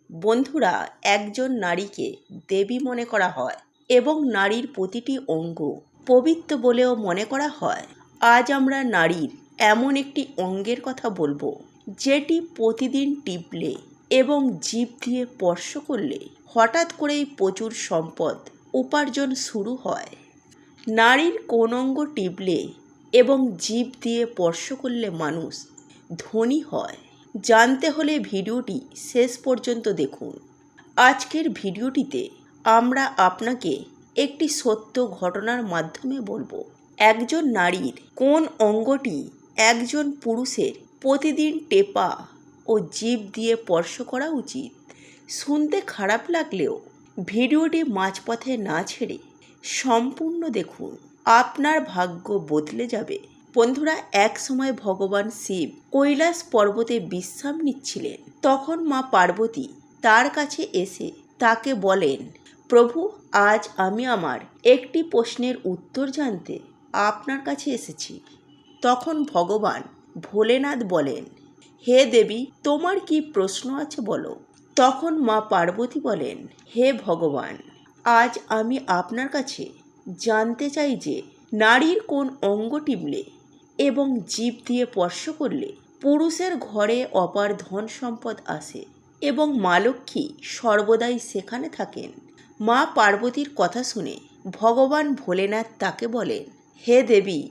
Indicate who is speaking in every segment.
Speaker 1: বন্ধুরা, একজন নারীকে দেবী মনে করা হয় এবং নারীর প্রতিটি অঙ্গ পবিত্র বলেও মনে করা হয়। আজ আমরা নারীর এমন একটি অঙ্গের কথা বলবো, যেটি প্রতিদিন টিপলে এবং জিভ দিয়ে স্পর্শ করলে হঠাৎ করেই প্রচুর সম্পদ উপার্জন শুরু হয়। নারীর কোন অঙ্গ টিপলে এবং জিভ দিয়ে স্পর্শ করলে মানুষ ধনী হয়? জানতে হলে ভিডিওটি শেষ পর্যন্ত দেখুন। আজকের ভিডিওটিতে আমরা আপনাকে একটি সত্য ঘটনার মাধ্যমে বলবো, একজন নারীর কোন অঙ্গটি একজন পুরুষের প্রতিদিন টেপা ও জিভ দিয়ে স্পর্শ করা উচিত। শুনতে খারাপ লাগলেও ভিডিওটি মাঝপথে না ছেড়ে সম্পূর্ণ দেখুন, আপনার ভাগ্য বদলে যাবে। বন্ধুরা, এক সময় ভগবান শিব কৈলাস পর্বতে বিশ্রাম নিচ্ছিলেন। তখন মা পার্বতী তার কাছে এসে তাকে বলেন, প্রভু, আজ আমি আমার একটি প্রশ্নের উত্তর জানতে আপনার কাছে এসেছি। তখন ভগবান ভোলেনাথ বলেন, হে দেবী, তোমার কি প্রশ্ন আছে বলো। তখন মা পার্বতী বলেন, হে ভগবান, আজ আমি আপনার কাছে জানতে চাই যে নারীর কোন অঙ্গ টিপলে এবং জিভ দিয়ে স্পর্শ করলে পুরুষের ঘরে অপার ধন সম্পদ আসে এবং মা লক্ষ্মী সর্বদাই সেখানে থাকেন। মা পার্বতীর কথা শুনে ভগবান ভোলেনাথ তাকে বলেন, হে দেবী,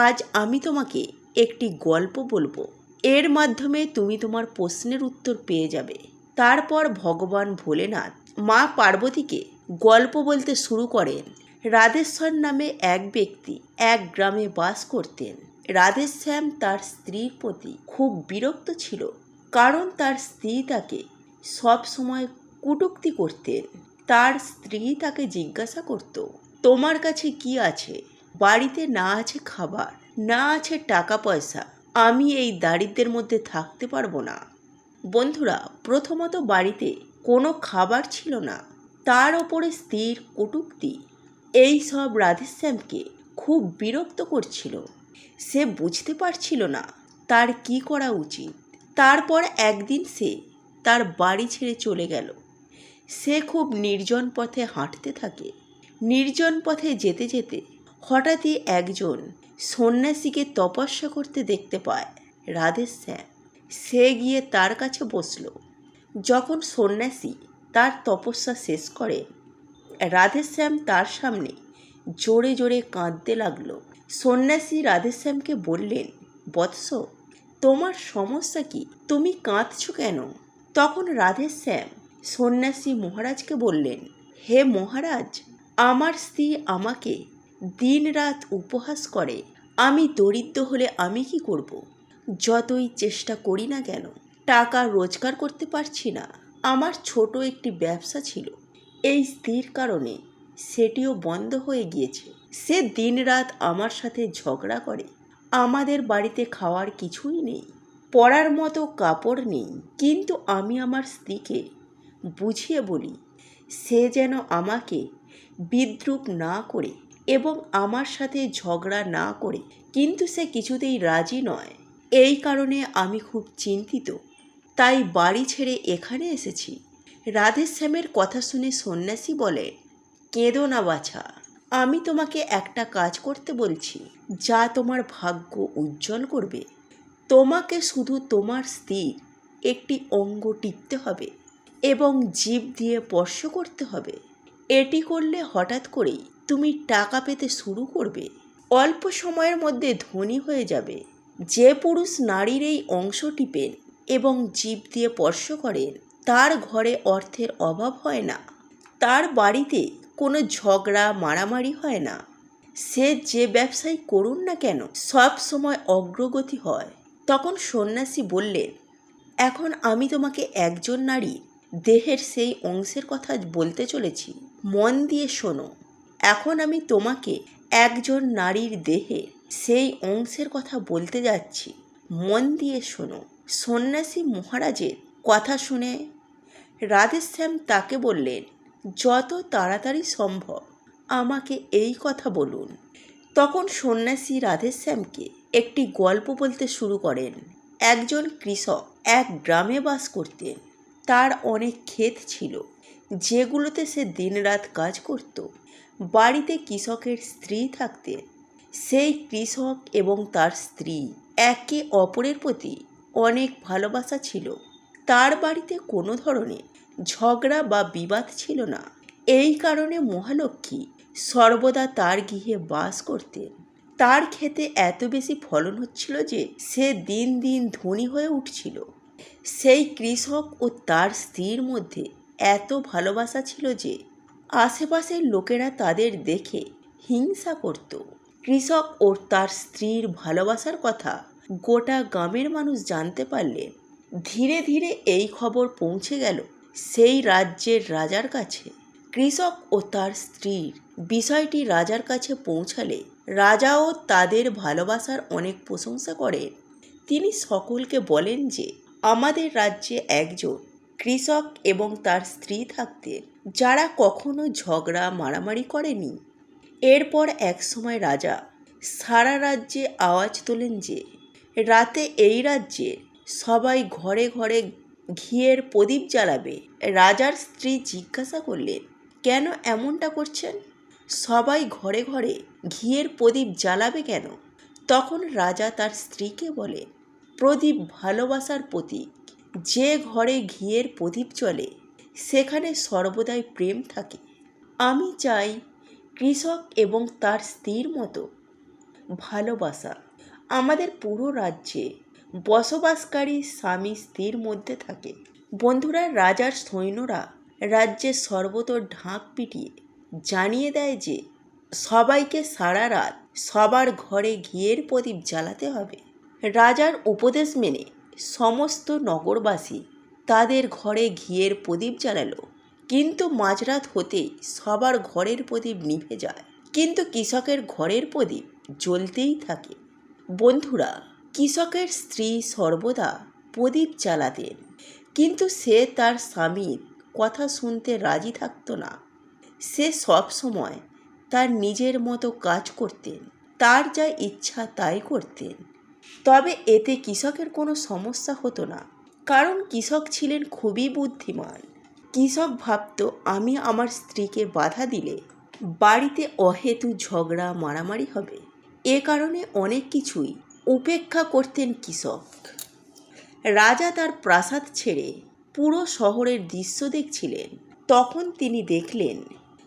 Speaker 1: আজ আমি তোমাকে একটি গল্প বলবো। এর মাধ্যমে তুমি তোমার প্রশ্নের উত্তর পেয়ে যাবে। তারপর ভগবান ভোলেনাথ মা পার্বতীকে গল্প বলতে শুরু করেন। রাধেশ্বর নামে এক ব্যক্তি এক গ্রামে বাস করতেন। রাধেশ্যাম তার স্ত্রীর প্রতি খুব বিরক্ত ছিল, কারণ তার স্ত্রী তাকে সব সময় কটূক্তি করতেন। তার স্ত্রী তাকে জিজ্ঞাসা করত, তোমার কাছে কি আছে? বাড়িতে না আছে খাবার, না আছে টাকা পয়সা, আমি এই দারিদ্র্যের মধ্যে থাকতে পারবো না। বন্ধুরা, প্রথমত বাড়িতে কোনো খাবার ছিল না, তার ওপরে স্ত্রীর কটূক্তি, এই সব রাধেশ্যামকে খুব বিরক্ত করছিল। সে বুঝতে পারছিল না তার কি করা উচিত। তারপর একদিন সে তার বাড়ি ছেড়ে চলে গেল। সে খুব নির্জন পথে হাঁটতে থাকে। নির্জন পথে যেতে যেতে হঠাৎই একজন সন্ন্যাসীকে তপস্যা করতে দেখতে পায় রাধেশ্যাম। সে গিয়ে তার কাছে বসল। যখন সন্ন্যাসী তার তপস্যা শেষ করে, রাধেশ্যাম তার সামনে জোরে জোরে কাঁদতে লাগলো। সন্ন্যাসী রাধেশ্যামকে বললেন, বৎস, তোমার সমস্যা কি? তুমি কাঁদছো কেন? তখন রাধেশ্যাম সন্ন্যাসী মহারাজকে বললেন, হে মহারাজ, আমার স্ত্রী আমাকে দিনরাত উপহাস করে। আমি দরিদ্র হলে আমি কি করব? যতই চেষ্টা করি না কেন, টাকা রোজগার করতে পারছি না। আমার ছোট একটি ব্যবসা ছিল, এই স্ত্রীর কারণে সেটিও বন্ধ হয়ে গিয়েছে। সে দিনরাত আমার সাথে ঝগড়া করে। আমাদের বাড়িতে খাওয়ার কিছুই নেই, পরার মতো কাপড় নেই। কিন্তু আমি আমার স্ত্রীকে বুঝিয়ে বলি সে যেন আমাকে বিদ্রূপ না করে এবং আমার সাথে ঝগড়া না করে, কিন্তু সে কিছুতেই রাজি নয়। এই কারণে আমি খুব চিন্তিত, তাই বাড়ি ছেড়ে এখানে এসেছি। রাধেশ্যামের কথা শুনে সন্ন্যাসী বলে, কেঁদো না বাছা, আমি তোমাকে একটা কাজ করতে বলছি, যা তোমার ভাগ্য উজ্জ্বল করবে। তোমাকে শুধু তোমার স্ত্রীর একটি অঙ্গ টিপতে হবে এবং জিভ দিয়ে স্পর্শ করতে হবে। এটি করলে হঠাৎ করেই তুমি টাকা পেতে শুরু করবে। অল্প সময়ের মধ্যে ধনী হয়ে যাবে। যে পুরুষ নারীর এই অংশ টিপেন এবং জিভ দিয়ে স্পর্শ করেন, তার ঘরে অর্থের অভাব হয় না, তার বাড়িতে কোনো ঝগড়া মারামারি হয় না। সে যে ব্যবসাই করুন না কেন, সব সময় অগ্রগতি হয়। তখন সন্ন্যাসী বললেন, এখন আমি তোমাকে একজন নারীর দেহের সেই অংশের কথা বলতে চলেছি, মন দিয়ে শোনো। এখন আমি তোমাকে একজন নারীর দেহে সেই অংশের কথা বলতে যাচ্ছি, মন দিয়ে শোনো। সন্ন্যাসী মহারাজের কথা শুনে রাধেশ্যাম তাকে বললেন, যত তাড়াতাড়ি সম্ভব আমাকে এই কথা বলুন। তখন সন্ন্যাসী রাধেশ্যামকে একটি গল্প বলতে শুরু করেন। একজন কৃষক এক গ্রামে বাস করতেন। তার অনেক ক্ষেত ছিল, যেগুলোতে সে দিনরাত কাজ করত। বাড়িতে কৃষকের স্ত্রী থাকতেন। সেই কৃষক এবং তার স্ত্রী একে অপরের প্রতি অনেক ভালোবাসা ছিল। তার বাড়িতে কোনো ধরনের ঝগড়া বা বিবাদ ছিল না। এই কারণে মহালক্ষ্মী সর্বদা তার গৃহে বাস করতেন। তার ক্ষেতে এত বেশি ফলন হচ্ছিল যে সে দিন দিন ধনী হয়ে উঠছিল। সেই কৃষক ও তার স্ত্রীর মধ্যে এত ভালোবাসা ছিল যে আশেপাশের লোকেরা তাদের দেখে হিংসা করত। কৃষক ও তার স্ত্রীর ভালোবাসার কথা গোটা গ্রামের মানুষ জানতে পারলেন। ধীরে ধীরে এই খবর পৌঁছে গেল সেই রাজ্যের রাজার কাছে। কৃষক ও তার স্ত্রীর বিষয়টি রাজার কাছে পৌঁছালে রাজাও তাদের ভালোবাসার অনেক প্রশংসা করেন। তিনি সকলকে বলেন যে আমাদের রাজ্যে একজন কৃষক এবং তার স্ত্রী থাকতেন, যারা কখনো ঝগড়া মারামারি করেনি। এরপর এক সময় রাজা সারা রাজ্যে আওয়াজ তোলেন যে রাতে এই রাজ্যে সবাই ঘরে ঘরে ঘিয়ের প্রদীপ জ্বালাবে। রাজার স্ত্রী জিজ্ঞাসা করলেন, কেন এমনটা করছেন? সবাই ঘরে ঘরে ঘিয়ের প্রদীপ জ্বালাবে কেন? তখন রাজা তার স্ত্রীকে বলেন, প্রদীপ ভালোবাসার প্রতীক। যে ঘরে ঘিয়ের প্রদীপ জ্বলে সেখানে সর্বদাই প্রেম থাকে। আমি চাই কৃষক এবং তার স্ত্রীর মতো ভালোবাসা আমাদের পুরো রাজ্যে বসবাসকারী স্বামী স্ত্রীর মধ্যে থাকে। বন্ধুরা, রাজার সৈন্যরা রাজ্যের সর্বত্র ঢাক পিটিয়ে জানিয়ে দেয় যে সবাইকে সারা রাত সবার ঘরে ঘিয়ের প্রদীপ জ্বালাতে হবে। রাজার উপদেশ মেনে সমস্ত নগরবাসী তাদের ঘরে ঘিয়ের প্রদীপ জ্বালালো। কিন্তু মাঝরাত হতেই সবার ঘরের প্রদীপ নিভে যায়, কিন্তু কৃষকের ঘরের প্রদীপ জ্বলতেই থাকে। বন্ধুরা, কৃষকের স্ত্রী সর্বদা প্রদীপ জ্বালাতেন, কিন্তু সে তার স্বামীর কথা শুনতে রাজি থাকত না। সে সব সময় তার নিজের মতো কাজ করতেন, তার যা ইচ্ছা তাই করতেন। তবে এতে কৃষকের কোনো সমস্যা হতো না, কারণ কৃষক ছিলেন খুবই বুদ্ধিমান। কৃষক ভাবত, আমি আমার স্ত্রীকে বাধা দিলে বাড়িতে অহেতু ঝগড়া মারামারি হবে। এ কারণে অনেক কিছুই উপেক্ষা করতেন কৃষক। রাজা তার প্রাসাদ ছেড়ে পুরো শহরের দৃশ্য দেখছিলেন। তখন তিনি দেখলেন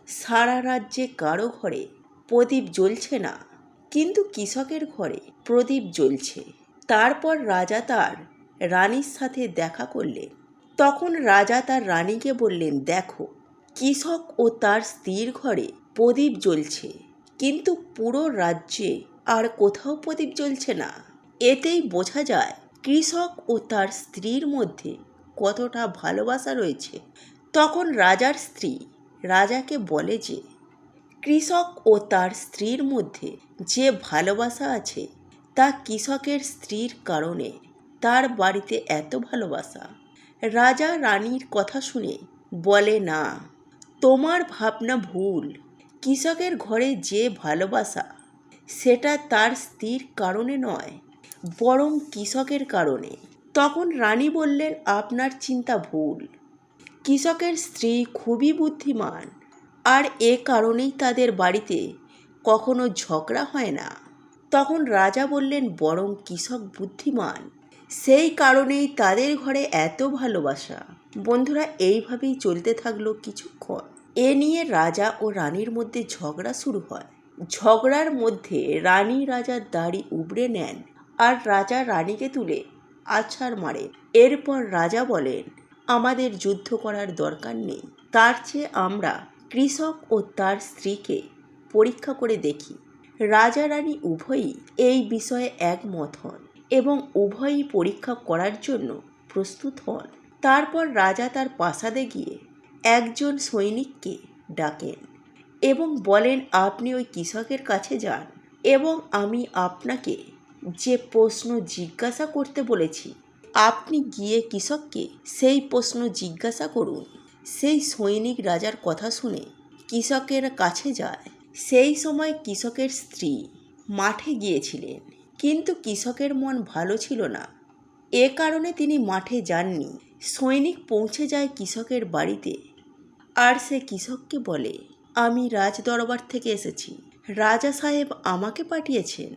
Speaker 1: সারা রাজ্যে কারো ঘরে প্রদীপ জ্বলছে না, কিন্তু কৃষকের ঘরে প্রদীপ জ্বলছে। তারপর রাজা তার রানীর সাথে দেখা করলেন। তখন রাজা তার রানীকে বললেন, দেখো, কৃষক ও তার স্ত্রীর ঘরে প্রদীপ জ্বলছে, কিন্তু পুরো রাজ্যে আর কোথাও প্রদীপ জ্বলছে না। এতেই বোঝা যায় কৃষক ও তার স্ত্রীর মধ্যে কতটা ভালোবাসা রয়েছে। তখন রাজার স্ত্রী রাজাকে বলে যে কৃষক ও তার স্ত্রীর মধ্যে যে ভালোবাসা আছে তা কৃষকের স্ত্রীর কারণে তার বাড়িতে এত ভালোবাসা। রাজা রানীর কথা শুনে বলে, না, তোমার ভাবনা ভুল। কৃষকের ঘরে যে ভালোবাসা সেটা তার স্ত্রীর কারণে নয়, বরং কৃষকের কারণে। তখন রানী বললেন, আপনার চিন্তা ভুল। কৃষকের স্ত্রী খুবই বুদ্ধিমান, আর এ কারণেই তাদের বাড়িতে কখনো ঝগড়া হয় না। তখন রাজা বললেন, বরং কৃষক বুদ্ধিমান, সেই কারণেই তাদের ঘরে এত ভালোবাসা। বন্ধুরা, এইভাবেই চলতে থাকলো কিছুক্ষণ। এ নিয়ে রাজা ও রানীর মধ্যে ঝগড়া শুরু হয়। ঝগড়ার মধ্যে রানী রাজার দাড়ি উবড়ে নেন আর রাজা রানীকে তুলে আছাড় মারেন। এরপর রাজা বলেন, আমাদের যুদ্ধ করার দরকার নেই, তার চেয়ে আমরা কৃষক ও তার স্ত্রীকে পরীক্ষা করে দেখি। রাজা রানী উভয়ই এই বিষয়ে একমত হন এবং উভয়ই পরীক্ষা করার জন্য প্রস্তুত হন। তারপর রাজা তার প্রাসাদে গিয়ে একজন সৈনিককে ডাকেন এবং বলেন, আপনি ওই কৃষকের কাছে যান এবং আমি আপনাকে যে প্রশ্ন জিজ্ঞাসা করতে বলেছি আপনি গিয়ে কৃষককে সেই প্রশ্ন জিজ্ঞাসা করুন। সেই সৈনিক রাজার কথা শুনে কৃষকের কাছে যায়। সেই সময় কৃষকের স্ত্রী মাঠে গিয়েছিলেন, কিন্তু কৃষকের মন ভালো ছিল না। এ কারণে তিনি মাঠে যাননি। সৈনিক পৌঁছে যায় কৃষকের বাড়িতে, আর সে কৃষককে বলে, আমি রাজ দরবার থেকে এসেছি, রাজা সাহেব আমাকে পাঠিয়েছেন।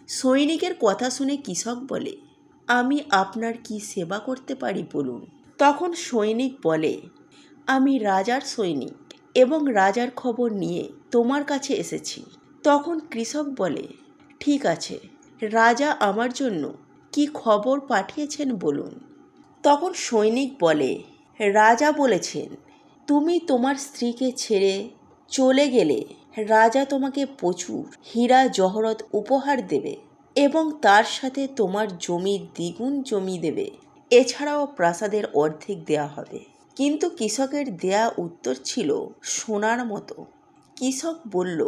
Speaker 1: সৈনিকের কথা শুনে কৃষক বলে, আমি আপনার কি সেবা করতে পারি বলুন। তখন সৈনিক বলে, আমি রাজার সৈনিক এবং রাজার খবর নিয়ে তোমার কাছে এসেছি। তখন কৃষক বলে, ঠিক আছে, রাজা আমার জন্য কি খবর পাঠিয়েছেন বলুন। তখন সৈনিক বলে, রাজা বলেছেন তুমি তোমার স্ত্রীকে ছেড়ে চলে গেলে রাজা তোমাকে প্রচুর হীরা জহরত উপহার দেবে এবং তার সাথে তোমার জমির দ্বিগুণ জমি দেবে, এছাড়াও প্রাসাদের অর্ধেক দেয়া হবে। কিন্তু কৃষকের দেয়া উত্তর ছিল সোনার মতো। কৃষক বলল,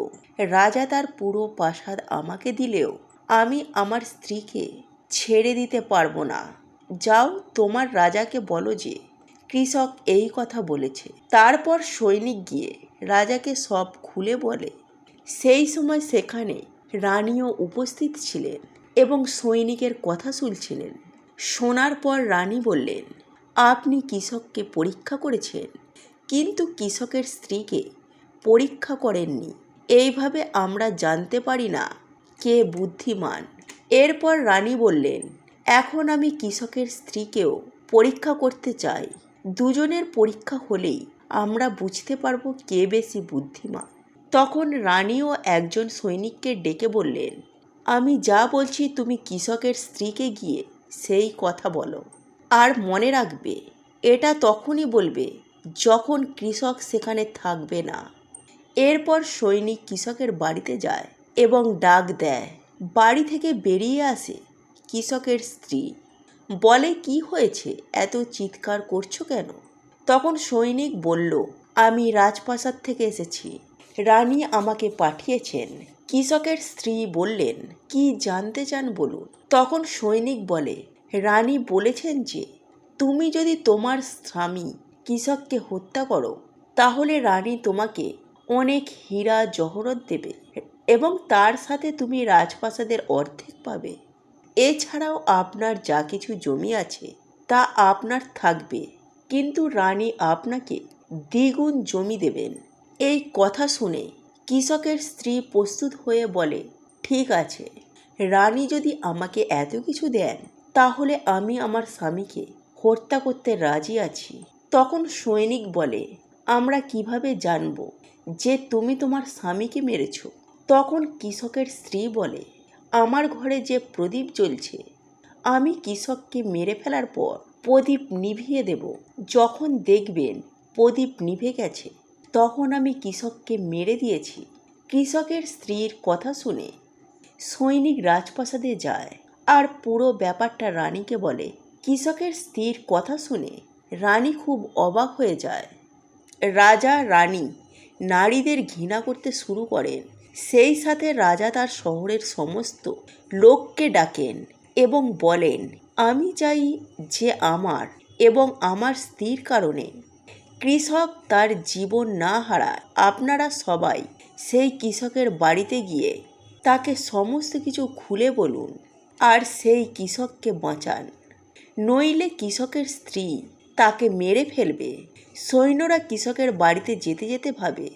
Speaker 1: রাজা তার পুরো প্রাসাদ আমাকে দিলেও আমি আমার স্ত্রীকে ছেড়ে দিতে পারবো না। যাও, তোমার রাজাকে বলো যে কৃষক এই কথা বলেছে। তারপর সৈনিক গিয়ে রাজাকে সব খুলে বলে। সেই সময় সেখানে রানীও উপস্থিত ছিলেন এবং সৈনিকের কথা শুনছিলেন। শোনার পর রানী বললেন, আপনি কৃষককে পরীক্ষা করেছেন, কিন্তু কৃষকের স্ত্রীকে পরীক্ষা করেননি। এইভাবে আমরা জানতে পারি না কে বুদ্ধিমান। এরপর রানী বললেন, এখন আমি কৃষকের স্ত্রীকেও পরীক্ষা করতে চাই। দুজনের পরীক্ষা হলেই আমরা বুঝতে পারবো কে বেশি বুদ্ধিমান। তখন রানীও একজন সৈনিককে ডেকে বললেন, আমি যা বলছি তুমি কৃষকের স্ত্রীকে গিয়ে সেই কথা বলো, আর মনে রাখবে এটা তখনই বলবে যখন কৃষক সেখানে থাকবে না। এরপর সৈনিক কৃষকের বাড়িতে যায় এবং ডাক দেয়। বাড়ি থেকে বেরিয়ে আসে কৃষকের স্ত্রী। বলে, কি হয়েছে, এত চিৎকার করছো কেন? তখন সৈনিক বলল, আমি রাজপ্রাসাদ থেকে এসেছি, রানী আমাকে পাঠিয়েছেন। কৃষকের স্ত্রী বললেন, কি জানতে চান বলুন। তখন সৈনিক বলে, রানী বলেছেন যে তুমি যদি তোমার স্বামী কৃষককে হত্যা করো তাহলে রানী তোমাকে অনেক হীরা জহরত দেবে এবং তার সাথে তুমি রাজপ্রাসাদের অর্ধেক পাবে। এছাড়াও আপনার যা কিছু জমি আছে তা আপনার থাকবে, কিন্তু রানী আপনাকে দ্বিগুণ জমি দেবেন। এই কথা শুনে কৃষকের স্ত্রী প্রস্তুত হয়ে বলে, ঠিক আছে, রানী যদি আমাকে এত কিছু দেন তাহলে আমি আমার স্বামীকে হত্যা করতে রাজি আছি। তখন সৈনিক বলে, আমরা কিভাবে জানব যে তুমি তোমার স্বামীকে মেরেছ? তখন কৃষকের স্ত্রী বলে, আমার ঘরে যে প্রদীপ জ্বলছে আমি কৃষককে মেরে ফেলার পর প্রদীপ নিভিয়ে দেব। যখন দেখবেন প্রদীপ নিভে গেছে তখন আমি কৃষককে মেরে দিয়েছি। কৃষকের স্ত্রীর কথা শুনে সৈনিক রাজপ্রাসাদে যায় আর পুরো ব্যাপারটা রানীকে বলে। কৃষকের স্ত্রীর কথা শুনে রানী খুব অবাক হয়ে যায়। রাজা রানী নারীদের ঘৃণা করতে শুরু করেন। সেই সাথে রাজা তার শহরের সমস্ত লোককে ডাকেন এবং বলেন, আমি চাই যে আমার এবং আমার স্ত্রীর কারণে কৃষক তার জীবন না হারায়। আপনারা সবাই সেই কৃষকের বাড়িতে গিয়ে তাকে সমস্ত কিছু খুলে বলুন আর সেই কৃষককে বাঁচান, নইলে কৃষকের স্ত্রী তাকে মেরে ফেলবে। সৈন্যরা কৃষকের বাড়িতে যেতে যেতে ভাবে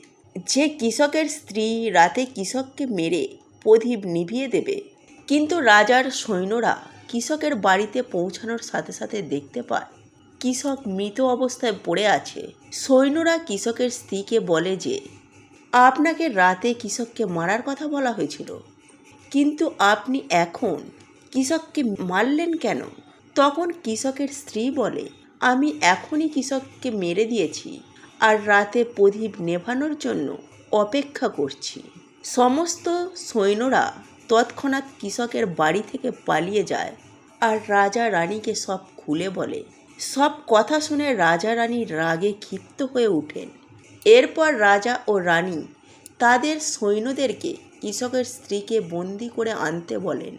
Speaker 1: যে কৃষকের স্ত্রী রাতে কৃষককে মেরে প্রদীপ নিভিয়ে দেবে। কিন্তু রাজার সৈন্যরা কৃষকের বাড়িতে পৌঁছানোর সাথে সাথে দেখতে পায় কৃষক মৃত অবস্থায় পড়ে আছে। সৈন্যরা কৃষকের স্ত্রীকে বলে যে আপনাকে রাতে কৃষককে মারার কথা বলা হয়েছিল, কিন্তু আপনি এখন কৃষককে মারলেন কেন? তখন কৃষকের স্ত্রী বলে, আমি এখনই কৃষককে মেরে দিয়েছি আর রাতে প্রদীপ নেভানোর জন্য অপেক্ষা করছি। সমস্ত সৈন্যরা তৎক্ষণাৎ কৃষকের বাড়ি থেকে পালিয়ে যায় আর রাজা রানীকে সব খুলে বলে। সব কথা শুনে রাজা রানী রাগে ক্ষিপ্ত হয়ে ওঠেন। এরপর রাজা ও রানী তাদের সৈন্যদেরকে কৃষকের স্ত্রীকে বন্দি করে আনতে বলেন।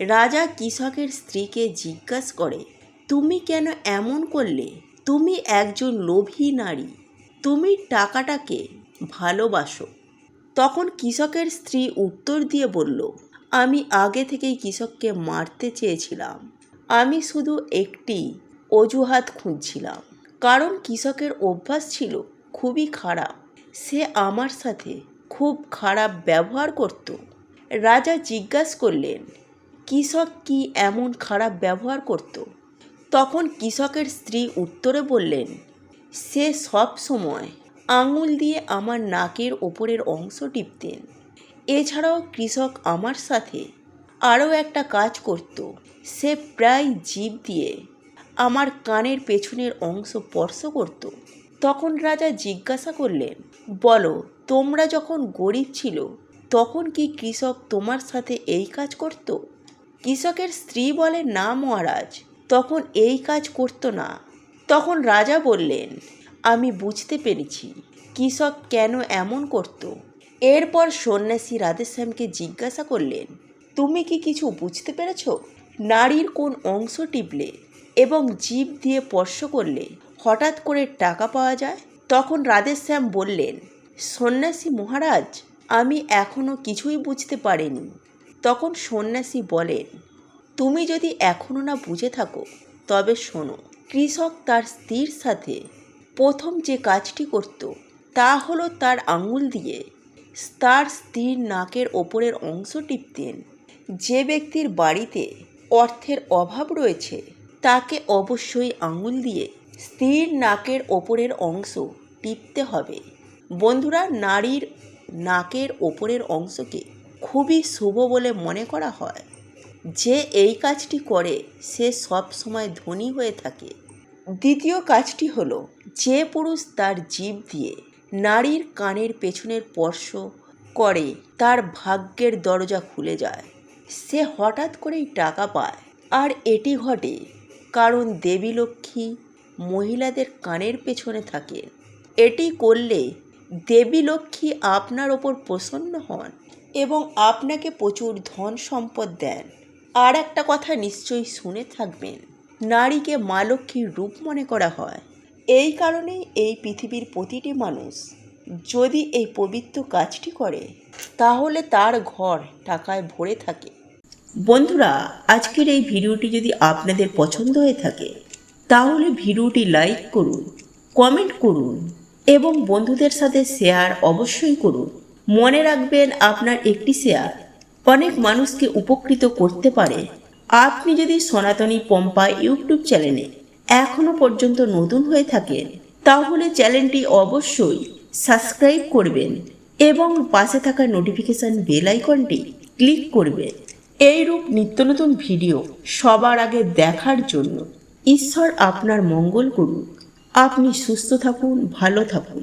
Speaker 1: রাজা কৃষকের স্ত্রীকে জিজ্ঞাসা করে, তুমি কেন এমন করলে? তুমি একজন লোভী নারী, তুমি টাকাটাকে ভালোবাসো। তখন কৃষকের স্ত্রী উত্তর দিয়ে বলল, আমি আগে থেকেই কৃষককে মারতে চেয়েছিলাম, আমি শুধু একটি অজুহাত খুঁজছিলাম, কারণ কৃষকের অভ্যাস ছিল খুবই খারাপ। সে আমার সাথে খুব খারাপ ব্যবহার করত। রাজা জিজ্ঞাসা করলেন, কৃষক কি এমন খারাপ ব্যবহার করত? তখন কৃষকের স্ত্রী উত্তরে বললেন, সে সব সময় আঙুল দিয়ে আমার নাকের ওপরের অংশ টিপতেন। এছাড়াও কৃষক আমার সাথে আরও একটা কাজ করত। সে প্রায় জিভ দিয়ে আমার কানের পেছনের অংশ স্পর্শ করত। তখন রাজা জিজ্ঞাসা করলেন, বলো, তোমরা যখন গরিব ছিল তখন কি কৃষক তোমার সাথে এই কাজ করত? কৃষকের স্ত্রী বলে, না মহারাজ, তখন এই কাজ করত না। তখন রাজা বললেন, আমি বুঝতে পেরেছি কৃষক কেন এমন করত। এরপর সন্ন্যাসী রাধেশ্যামকে জিজ্ঞাসা করলেন, তুমি কি কিছু বুঝতে পেরেছ? নারীর কোন অংশ টিপলে এবং জিভ দিয়ে স্পর্শ করলে হঠাৎ করে টাকা পাওয়া যায়? তখন রাধেশ্যাম বললেন, সন্ন্যাসী মহারাজ, আমি এখনও কিছুই বুঝতে পারিনি। তখন সন্ন্যাসী বলেন, তুমি যদি এখনও না বুঝে থাকো তবে শোনো। কৃষক তার স্ত্রীর সাথে প্রথম যে কাজটি করত তা হলো তার আঙুল দিয়ে তার স্ত্রীর নাকের ওপরের অংশ টিপতেন। যে ব্যক্তির বাড়িতে অর্থের অভাব রয়েছে তাকে অবশ্যই আঙুল দিয়ে স্ত্রীর নাকের ওপরের অংশ টিপতে হবে। বন্ধুরা, নারীর নাকের ওপরের অংশকে খুবই শুভ বলে মনে করা হয়। যে এই কাজটি করে সে সব সময় ধনী হয়ে থাকে। দ্বিতীয় কাজটি হলো, যে পুরুষ তার জিভ দিয়ে নারীর কানের পেছনের স্পর্শ করে তার ভাগ্যের দরজা খুলে যায়। সে হঠাৎ করেই টাকা পায়। আর এটি ঘটে কারণ দেবী লক্ষ্মী মহিলাদের কানের পেছনে থাকেন। এটি করলে দেবী লক্ষ্মী আপনার ওপর প্রসন্ন হন এবং আপনাকে প্রচুর ধন সম্পদ দেন। আর একটা কথা নিশ্চয়ই শুনে থাকবেন, নারীকে মা লক্ষ্মীর রূপ মনে করা হয়। এই কারণেই এই পৃথিবীর প্রতিটি মানুষ যদি এই পবিত্র কাজটি করে তাহলে তার ঘর টাকায় ভরে থাকে। বন্ধুরা, আজকের এই ভিডিওটি যদি আপনাদের পছন্দ হয়ে থাকে তাহলে ভিডিওটি লাইক করুন, কমেন্ট করুন এবং বন্ধুদের সাথে শেয়ার অবশ্যই করুন। মনে রাখবেন, আপনার একটি শেয়ার অনেক মানুষকে উপকৃত করতে পারে। আপনি যদি সনাতনী পম্পা ইউটিউব চ্যানেলে এখনও পর্যন্ত নতুন হয়ে থাকেন তাহলে চ্যানেলটি অবশ্যই সাবস্ক্রাইব করবেন এবং পাশে থাকা নোটিফিকেশন বেল আইকনটি ক্লিক করবেন। এইরূপ নিত্য নতুন ভিডিও সবার আগে দেখার জন্য ঈশ্বর আপনার মঙ্গল করুন। আপনি সুস্থ থাকুন, ভালো থাকুন।